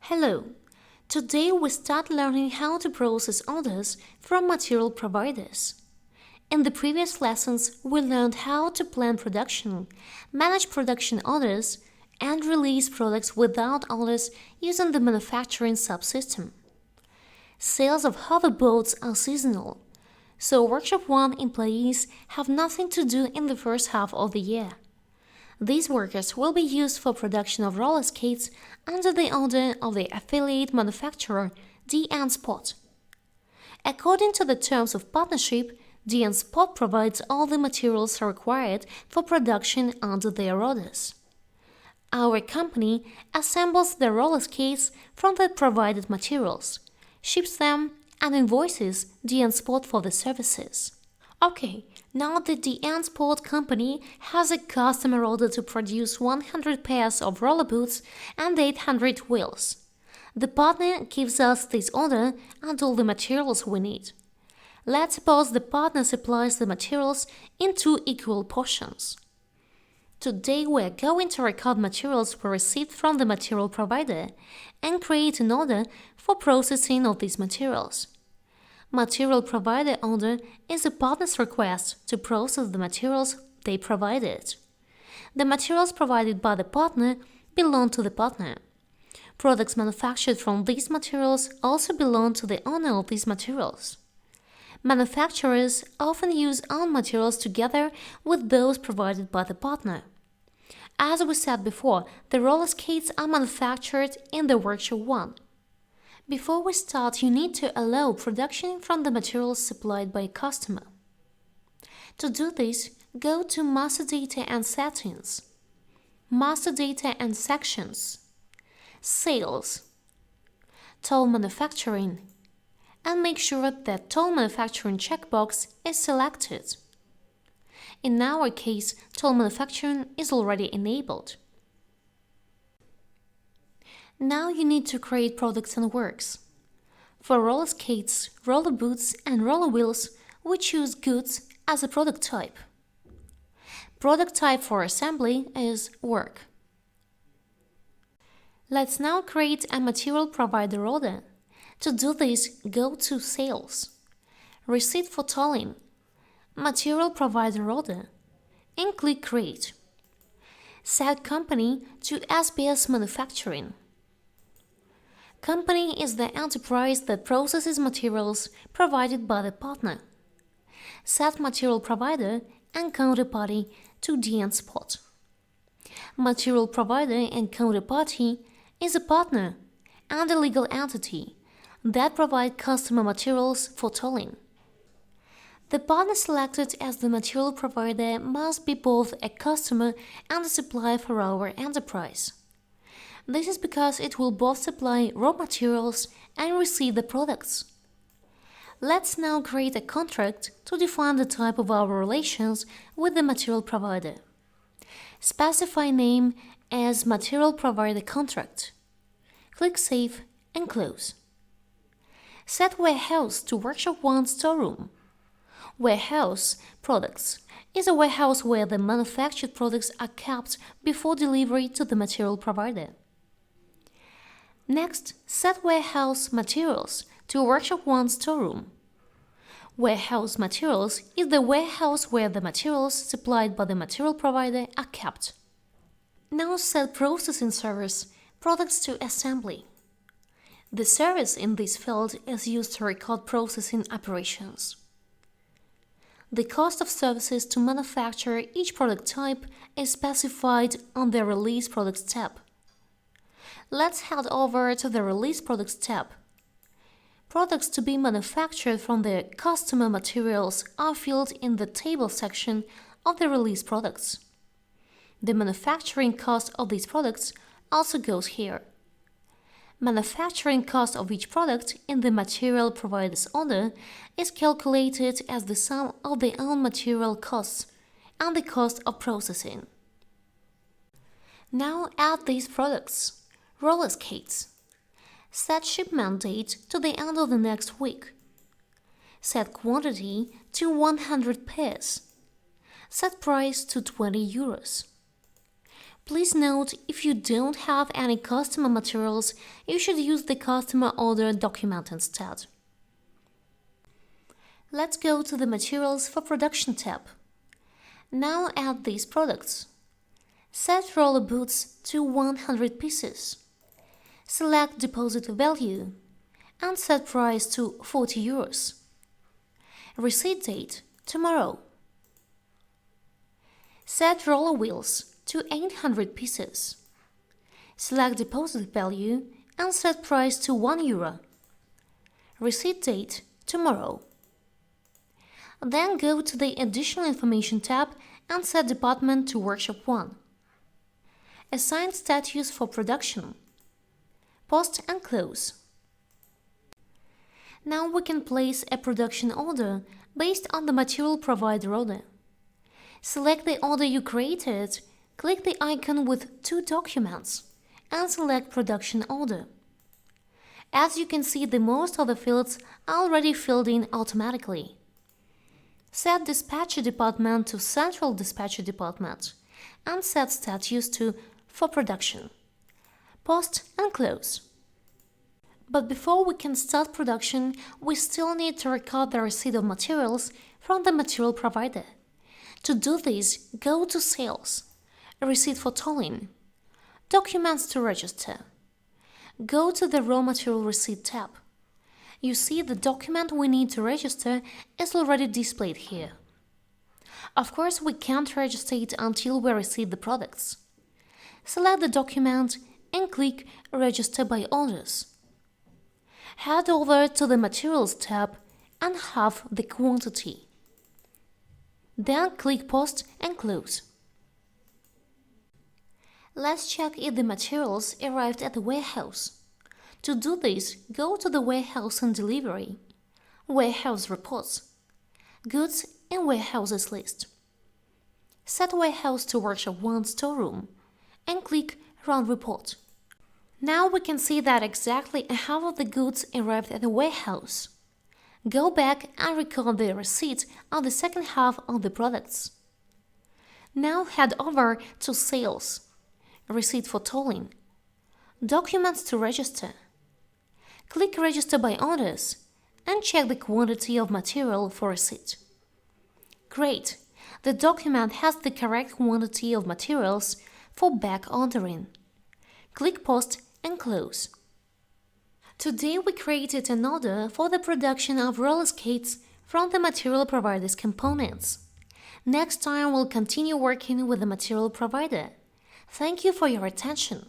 Hello! Today we start learning how to process orders from material providers. In the previous lessons, we learned how to plan production, manage production orders, and release products without orders using the manufacturing subsystem. Sales of hoverboards are seasonal, so Workshop 1 employees have nothing to do in the first half of the year. These workers will be used for production of roller skates under the order of the affiliate manufacturer D&. Spot. According to the terms of partnership, D&. Spot provides all the materials required for production under their orders. Our company assembles the roller skates from the provided materials, ships them, and invoices D&. Spot for the services. Okay, now the D&. Spot company has a customer order to produce 100 pairs of roller boots and 800 wheels. The partner gives us this order and all the materials we need. Let's suppose the partner supplies the materials in 2 equal portions. Today we are going to record materials we received from the material provider and create an order for processing of these materials. Material provider order is a partner's request to process the materials they provided. The materials provided by the partner belong to the partner. Products manufactured from these materials also belong to the owner of these materials. Manufacturers often use own materials together with those provided by the partner. As we said before, the roller skates are manufactured in the Workshop 1. Before we start, you need to allow production from the materials supplied by a customer. To do this, go to Master Data and Settings, Master Data and Sections, Sales, Toll Manufacturing, and make sure that Toll Manufacturing checkbox is selected. In our case, Toll Manufacturing is already enabled. Now you need to create products and works. For roller skates, roller boots, and roller wheels, we choose goods as a product type. Product type for assembly is work. Let's now create a material provider order. To do this, go to Sales, Receipt for Tolling, Material Provider Order, and click Create. Set Company to SBS Manufacturing. Company is the enterprise that processes materials provided by the partner. Set material provider and counterparty to D&. Spot. Material provider and counterparty is a partner and a legal entity that provide customer materials for tolling. The partner selected as the material provider must be both a customer and a supplier for our enterprise. This is because it will both supply raw materials and receive the products. Let's now create a contract to define the type of our relations with the material provider. Specify name as Material Provider Contract. Click Save and Close. Set Warehouse to Workshop 1 Storeroom. Warehouse Products is a warehouse where the manufactured products are kept before delivery to the material provider. Next, set Warehouse Materials to Workshop 1 Storeroom. Warehouse Materials is the warehouse where the materials supplied by the material provider are kept. Now set Processing Service Products to Assembly. The service in this field is used to record processing operations. The cost of services to manufacture each product type is specified on the Release Products tab. Let's head over to the Release Products tab. Products to be manufactured from the customer materials are filled in the Table section of the Release Products. The manufacturing cost of these products also goes here. Manufacturing cost of each product in the material provider's order is calculated as the sum of the own material costs and the cost of processing. Now add these products. Roller skates. Set shipment date to the end of the next week. Set quantity to 100 pairs. Set price to 20 euros. Please note, if you don't have any customer materials, you should use the customer order document instead. Let's go to the Materials for Production tab. Now add these products. Set roller boots to 100 pieces. Select deposit value and set price to 40 euros. Receipt date tomorrow. Set roller wheels to 800 pieces. Select deposit value and set price to 1 euro. Receipt date tomorrow. Then go to the Additional Information tab and set department to Workshop 1. Assign status for production. Post and close. Now we can place a production order based on the material provider order. Select the order you created, click the icon with two documents, and select Production Order. As you can see, the most of the fields are already filled in automatically. Set Dispatcher Department to Central Dispatcher Department and set status to For Production. Post and close. But before we can start production, we still need to record the receipt of materials from the material provider. To do this, go to Sales, Receipt for Tolling, Documents to Register. Go to the Raw Material Receipt tab. You see the document we need to register is already displayed here. Of course, we can't register it until we receive the products. Select the document and click Register by Orders. Head over to the Materials tab and have the quantity. Then click Post and Close. Let's check if the materials arrived at the warehouse. To do this, go to the Warehouse and Delivery, Warehouse Reports, Goods and Warehouses list. Set Warehouse to Workshop 1 Storeroom and click Run Report. Now we can see that exactly half of the goods arrived at the warehouse. Go back and record the receipt of the second half of the products. Now head over to Sales, Receipt for Tolling, Documents to Register. Click Register by Orders and check the quantity of material for receipt. Great! The document has the correct quantity of materials for back ordering. Click Post and Close. Today we created an order for the production of roller skates from the material provider's components. Next time we'll continue working with the material provider. Thank you for your attention.